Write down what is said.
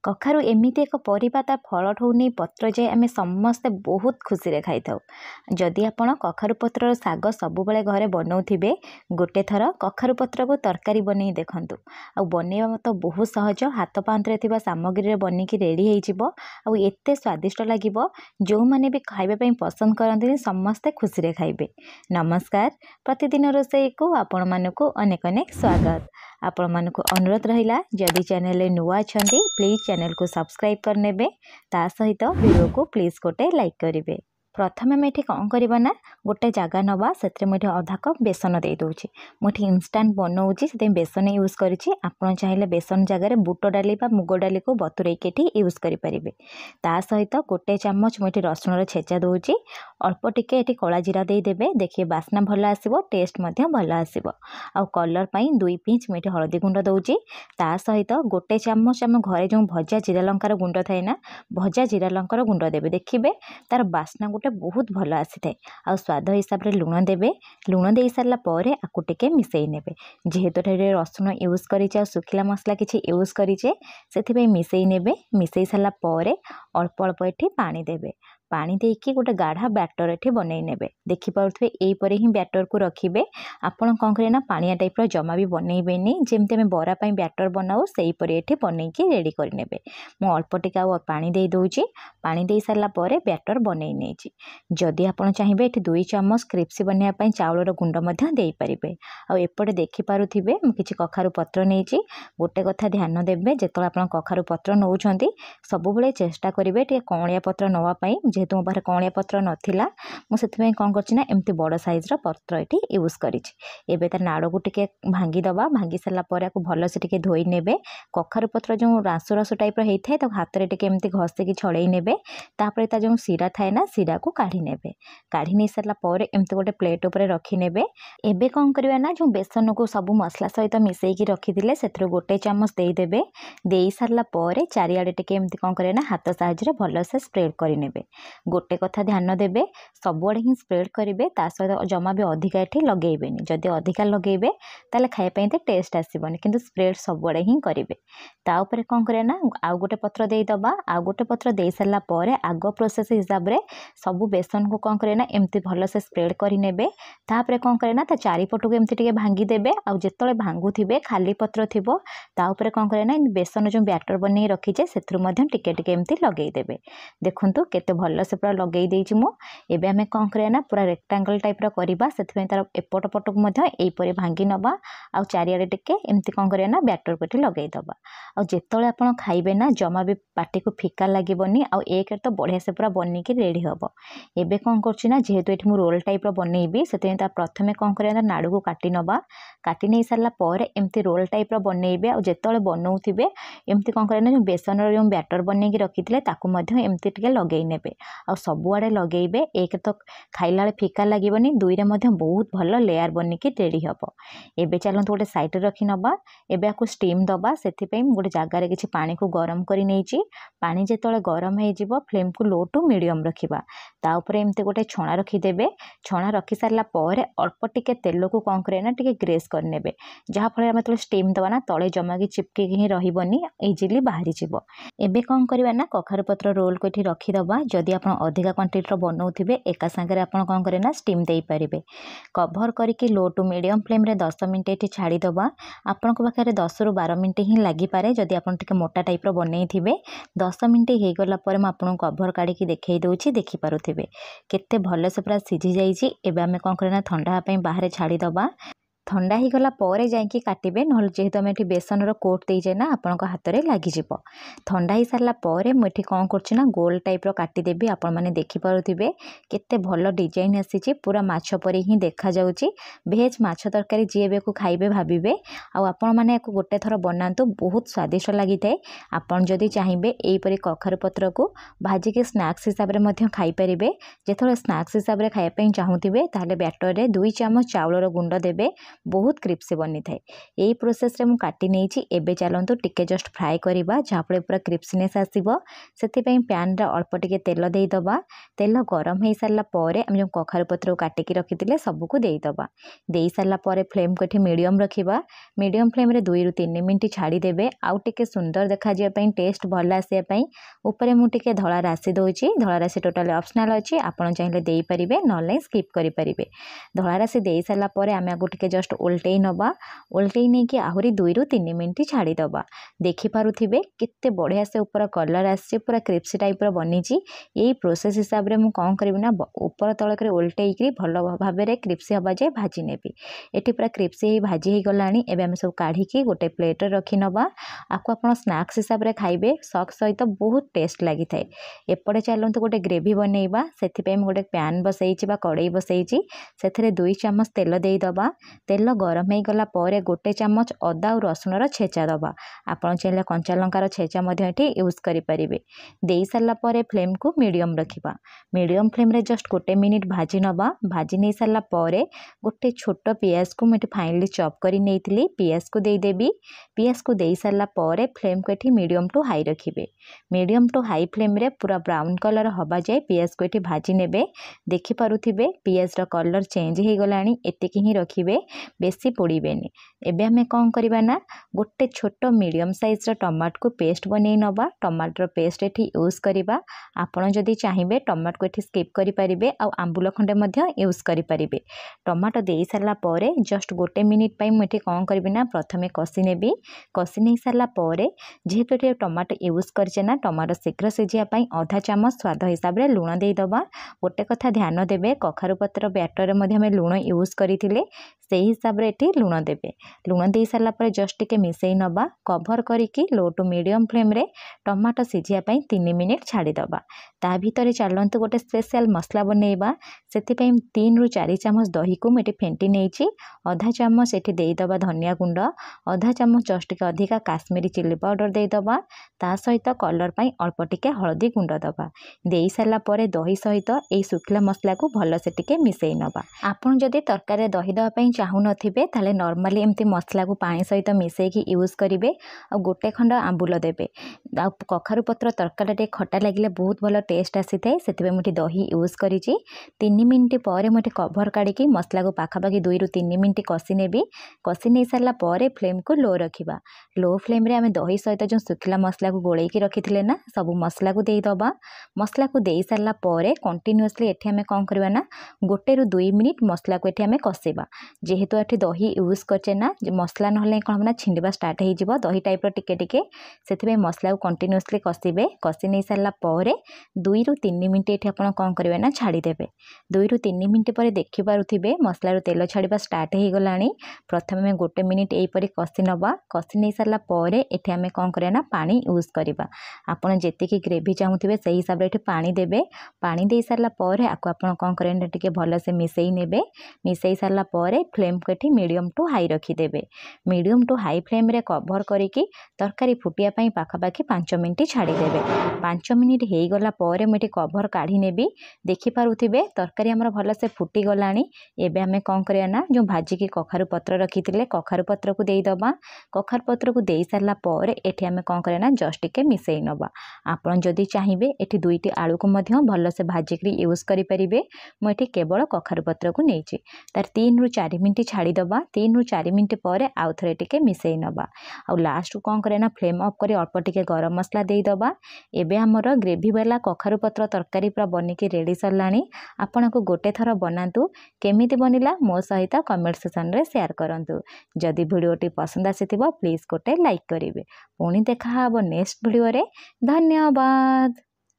कखारु एमिति एक परिबा ता फलठू नहीं पत्र जाए आम समस्ते बहुत खुशी रे खाई था। जदि आपण कखारु पत्र साग सबुबले घरे बनाऊे गोटे थर कखारु पत्र को तरकारी बन देखु आ बनवा तो बहुत सहज हाथ पांतरे थिबा सामग्री बनिकी रेडी हो एते स्वादिष्ट लगे जो मैंने भी खाइबा पसंद करते समस्ते खुशी रे खाइबे। नमस्कार, प्रतिदिन रोषेई को आपण मानकु अनेक अनेक स्वागत। आपण मानकु अनुरोध रहिला जदि चैनल नुआ छंदी प्लीज चैनल को सब्सक्राइब करनेबे ता सहित वीडियो को प्लीज गोटे लाइक करेंगे। प्रथम आम ये कौन करवा ना गोटे जगह नवा से अधा कप बेसन दे दूची। मुझे इनस्टांट बनाऊँगी से बेसन यूज करी। आपड़ चाहिए बेसन जगह बुट डाली मुग डाली को बतुरईके यूज करेंगे। ता सहित गोटे चामच मुझे रसुण छेचा दूची। अल्प टिके कला जीरा देदेवे, देखिए बास्ना भल आसो, टेस्ट भल आसो। आउ कलर पाई 2 पिंच मुझे हलदी गुंड दूची। ता सहित गोटे चामच आम घरे जो भजा जीरा लंकार गुंड थाए ना भजा जीरा लंकार गुंड देवे, देखिए तार बास्ना गोटे बहुत भल आसी थाए। आ स्वाद हिसाब से लुण देवे। लुण दे सारा पर आपको टिके मिसई नेबे। जेहेतु रसुण यूज करी सुखिला मसला किसी यूज करी से मिसई नेबे। मिसई सारा पर अल्प अल्प एठी पानी देवे। पानी देकी गोटे गाढ़ा बैटर एठी बनई नेबे। देखि पारुथबे एई परे ही बैटर को रखिबे। आपण कोन करे ना पानिया टाइप रो जमा भी बनईबेनी, जेमते में बरा पई बैटर बनाऊ सेई परे एठी बनईकी रेडी करि नेबे। मु अल्प टिका पानी दे दोउची। पानी दे सारला परे बैटर बनई नेची। जदि आपण चाहिबे एठी 2 चम्मच क्रिप्सी बनया पई चावल रो गुंड मध्य देई परिबे। आ एपटे देखि पारुथिबे मु किछि कखारु पत्र नेची। गोटे कथा ध्यान देबे, जेतला आपण कखारु पत्र नउछंती सब बेले चेष्टा करिवे टे कौणिया पत्र नवा पई। जेहेतु मो पारे कौणिया पत्र नथिला मुझे कौन करना एमती बड़ साइज पत्र ये यूज करें। तार नाड़ को टिके भांगी दबा। भांगी सारा पर भल से टिके धोई नेबे। कखारु पत्र जो रासु रासु टाइप होता है हाथ में टिके एमती घसिकी छड़े नेबे। तापर ता जो सीरा थाए ना सीरा को काढ़ी नेबे। काढ़ी नहीं सारा पर एमती गोटे प्लेट उपर रखी नेबे। एबे कौन करवा ना जो बेसन को सब मसला सहित मिसईकी रखी से गोटे चामच देदेवे। दे सारा पर चारिआडे टिके एमती कौन करे ना हाथ साहाय्य भल से स्प्रेड करेंगे। गोटे कथा ध्यान देवे, सबुआड़े ही स्प्रेड करेंगे। ता सहित जमा भी अधिका ये लगेबेनी। जदि अधिका लगेबे ताले खाइपाई तो टेस्ट आसबनी, किंतु स्प्रेड सबुआड़े ही करेंगे। ता ऊपर कौन करे ना आउ गोटे पत्र देदबा। आउ गोटे पत्र दे सारा पर आग प्रोसेस हिसाब रे सबु बेसन को कौन करे ना एमती भल से स्प्रेड करेंगे। तापर कौन करे ना ता चारिपट को एमती टिके भांगी देबे। आउ जेतले भांगुथिबे खाली पत्र थिबो ता ऊपर कौन करे ना बेसन जो बैटर बनै रखीचे सेथुर मध्यम टिके टिके एमती लगेई देबे। देखंतु केते भल से पूरा लगे देइछि मु। एबे हमें कौन करिया ना पूरा रेक्टेंगल टाइप रो करिबा। सेथि तार एपट पट को मध्य एई परे भांगी नबा। आ चारियाडे टिके एमती कौन करिया ना बैटर पेटी लगेई दबा। आ जेतले आपण खाइबे ना जमा भी पाटी को फिका लागेबनी। आ एक तो बढ़िया से पूरा बनिकी रेडी हबो। एबे कौन करछि ना जेहेतु एठी मु रोल टाइप रो बनेइबी सेथि ता प्रथमे कौन करिया ना नाडू को काटी नबा। काटी नै सारला पर एमती रोल टाइप रो बनेइबे। आ जेतले बनौथिबे एमती कौन करिया ना जो बेसन रो जो बैटर बनेकी रखिथिले ताकू मध्य एमती टिके लगेई नेबे। आ सबुआड़े लगेइबे। एक तो खाइला बेले फिका लागेबनी, 2 रे मध्य बहुत भल लेयर बनिकी रेडी हबो। एबे चलंतु गोटे साइड रखी नबा। एबे आकु स्टीम दबा। सेथि पई गोटे जागा रे किछि पानी को गरम करि नेछि। पानी जेतले गरम हे जिवो फ्लेम को लो टू मीडियम रखिबा। ता ऊपर एमती गोटे छणा रखी देबे। छणा रखी सारला पर अल्प टिके तेल को कौन करे ना टिके ग्रेस कर नेबे। जहा फळे हम तो स्टीम दबा ना तळे जमा की चिपके ही रहिबनी, इजीली बाहरी जिवो। एबे कौन करबा ना कखारु पत्र रोल को एठी रखी दबा। जदि आपण अधिका क्वांटिटी बनाऊे एका सांगे आप कौन करे ना स्टीम दे पारिबे। कभर करके लो टू मीडियम फ्लेम रे 10 मिनिट ये छाड़ीदबा। आपण पाखे 10 रू 12 मिनिट ही लगिपारे जदि आप मोटा टाइप बनई थे। 10 मिनिट हो गला पर आपको कभर काढ़ी देखई दूची। देखिपे केते भल से पूरा सीझी जाइए। एबे आमे कौन करना ठंडा बाहर छाड़ीदबा। ठंडा ही गला पर जाइए काटिबे, नहले जेहेतु आम बेसन रो कोट देजे ना आपण हाथ में लगिଯିବ। ठंडा ही सारा पर मुझे कौन करना गोल टाइप रो काटिदेवी। आपण मैंने देखिपे केते भल डिजाइन आसी पूरा माछ परी ही देखा जाउची। भेज माछ तरकारी जी एबे को खाइबे भाबिबे। आपण मैंने गोटे थर बनातु, बहुत स्वादिष्ट लगी थाए। आपण जदि चाहिए यहीपरी कखारु पत्र को भाजिकी स्नैक्स हिसाब से खाई पारिबे। जेतले स्नैक्स हिसाब से खाइबा चाहूथिबे ताहले बैटर रे 2 चामच चावल रो गुंड देबे। बहुत क्रिप्सी बनी थाए। यही प्रोसेस रे मु काटी नहीं एबे चलतु टिके जस्ट फ्राए करवा जहाँफल पूरा क्रिप्सीनेस आसो से पैन रे अल्प टिके तेल देदबा। तेल गरम हो सारा पर आम जो कखारु पत्र को काटिकी रखी सबको देदबा। दे सारा फ्लेम को ये मीडियम रखा। मीडियम फ्लेम रे 2 ରୁ 3 मिनट छाड़ीदेवे आउ टिके सुंदर देखा टेस्ट भल आसापी। उपरे मुझे धला राशि दूसरी धला राशि टोटाली ऑप्शनल अच्छी आपड़ चाहिए देपारे ना स्किप करेंगे। धला राशि दे सारापर आम आगे टिके जस्ट उल्टे नवा उल्टे नहीं कि आहरी 2 ରୁ 3 मिनट छाड़ीदबा। देखिपे केते बढ़िया से ऊपर कलर आसी पूरा क्रिप्सी टाइप बनी। यही प्रोसेस हिसाब से मुझे कौन करी ना ऊपर तलक उल्टे भल भाव में क्रिप्सी हवा जाए भाजी नेबी। ये पूरा क्रिप्सी भाजी हो गला। एवं आम सब काढ़ी गोटे प्लेट रखी नवा। आपको आप स्नैक्स हिसाब से खाइबे सॉस सहित बहुत टेस्ट लगी थाए। एपटे चलते गोटे ग्रेवी बनइबा से गोटे पैन बसई कड़ई बसई से 2 ଚାମଚ तेल देदबा। तेल गरम हो गला पर गोटे चामच अदा और रसुणर छेचा दबा। आपड़ चाहिए कंचा लंकार छेचा ये यूज करेंगे। दे सारापर फ्लेम को मीडियम रखा। मीडियम फ्लेम रे जस्ट गोटे मिनिट भाजी नवा। भाजी नहीं सारा पर गोटे छोट पियाज को मुझे फाइनली चॉप कर नहीं पियाज को देदेवी। पियाज को दे सारा पर फ्लेम को ये मीडियम टू हाई रखिए। मीडियम टू हाई फ्लेम रे पूरा ब्राउन कलर हवा जाए पियाज को ये भाजी नेबे। देखिपे पियाज कलर चेंज हो गला। एतिकी ही रखिए बेसी पोड़ेनि। एबे आमे कौन करवा ना गोटे छोट मीडियम साइज टमाटो को पेस्ट बन नवा। टमाटर पेस्ट ये यूज करवा। आपड़ जदि चाहिए टमाटो को ये स्किप करेंगे आ आंबुल खंडे यूज करेंगे। टमाटो दे सारा पर जस्ट गोटे मिनिट मुझे कौन करी ना प्रथमे कषि नेबी। कषि नहीं सारा पर जेहेतु ये टमाटो यूज करना टमाटो शीघ्र सीझापी आधा चामच स्वाद हिसाब से लुण देदबा। गोटे कथा ध्यान देवे कखारु पत्र बैटर में लुण यूज करते से हिसाब से लुण देवे। लुण दे सारा पर जस्ट टिके मिसई नवा कभर करके लो टू मीडियम फ्लेम रे टमाटो सीझापी 3 मिनिट छाड़ीदबा। ता भीतर चलतु गोटे स्पेशल मसला बनइबा। से 3 ରୁ 4 ଚାମଚ दही को मुझे फेंटी नहीं आधा चामच ये देदबा धनिया गुंड आधा चामच जस्ट टिके अधिका काश्मीरी चिली पाउडर देदबा। ता सहित कलर पाई अल्प टिके हलदी गुंड दबा। दे सारा पर दही सहित यही सुखिला मसला को भल से टिके मिसई नवा। आपन जदि तरकारी दही दवाई चाहू नथिबे ताले नॉर्मली एमती मसला को पानी सहित मिसईकी यूज करेंगे। आ गोटे खंड आंबुल देवे। कखारु पत्र तरकारी खटा लगे बहुत भल टेस्ट आसी थाए से मुझे दही यूज करी। 3 मिनिट पर मुझे कभर काढ़ी मसला को पाखापाखि 2 ରୁ 3 मिनिट कषि नेबी। कषि नहीं सारा पर फ्लेम को लो रखा। लो फ्लेम रे आम दही सहित जो सुखिला मसला को गोलैकी रखी ना सब मसला को देदबा। मसला को दे सारा पर कंटिन्यूअसली एठी आम कौन करवा ना 1 ରୁ 2 मिनिट मसला को एठी कसवा। जेहेतु ये दही यूज करचे ना मसला ना कौन ना छिंडा स्टार्ट हो दही टाइप टिके टिके से मसला को कंटिन्यूअसली कषिबे। कषि नहीं सारा पर 2 ରୁ 3 मिनिट ये आप कौन करेंगे ना छाड़ीदेवे। 2 ରୁ 3 मिनिट पर देखिपे मसलार तेल छाड़ा स्टार्ट हो गला। प्रथम गोटे मिनिट यहीपरि कषि नवा। कषि नहीं सारा पर ये आम कौन करें ना पानी यूज करवा। आपड़ जी ग्रेवी चाहूथे से हिसाब से पानी देवे। पानी दे सारा पर आपको आप कौन करें टिके भल से मिसई नेबे। मिसई सारा पर फ्लेम को ये मीडियम टू हाई रखिदेवे। मीडियम टू हाई फ्लेम रे कभर करके तरकारी फुटियापाई पाखापाखि 5 मिनिट छाड़ीदेवे। 5 मिनिट हो गला पर मुझे कभर काढ़ी नेबी। देखिपे तरकारी आमर भल से फुटी गला। एबे आमे कौन करिया ना जो भाजिकी कखारु पत्र रखी कखारु पत्र को देदबा। कखारु पत्र को दे सारा पर एठी आमे कौन करिया ना जस्ट टिके मिसई नवा। आपन जदि चाहिए एठी 2टी आलू को भल से भाजिकी यूज करेंगे। मुझे केवल कखारु पत्र को नहीं तार 3 ରୁ 4 मिनिट छाड़ीदबा। 3 ରୁ 4 मिनिट पर आउ थे टिके मिसई नवा। आ लास्ट को कौन करे ना फ्लेम ऑफ कर अल्प टिके गरम मसला देदबा। एबे हमर ग्रेवी वाला कखारु पत्र तरकारी पूरा बनिकी रेडी सरलानी। आपन को गोटे थर बनातु केमिति बनिला मो सहित कमेंट सेक्शन रे शेयर करंतु। जदि वीडियोटी पसंद आसीथिबो प्लीज गोटे लाइक करिवे। पुणी देखा हबो नेक्स्ट वीडियो रे। धन्यवाद।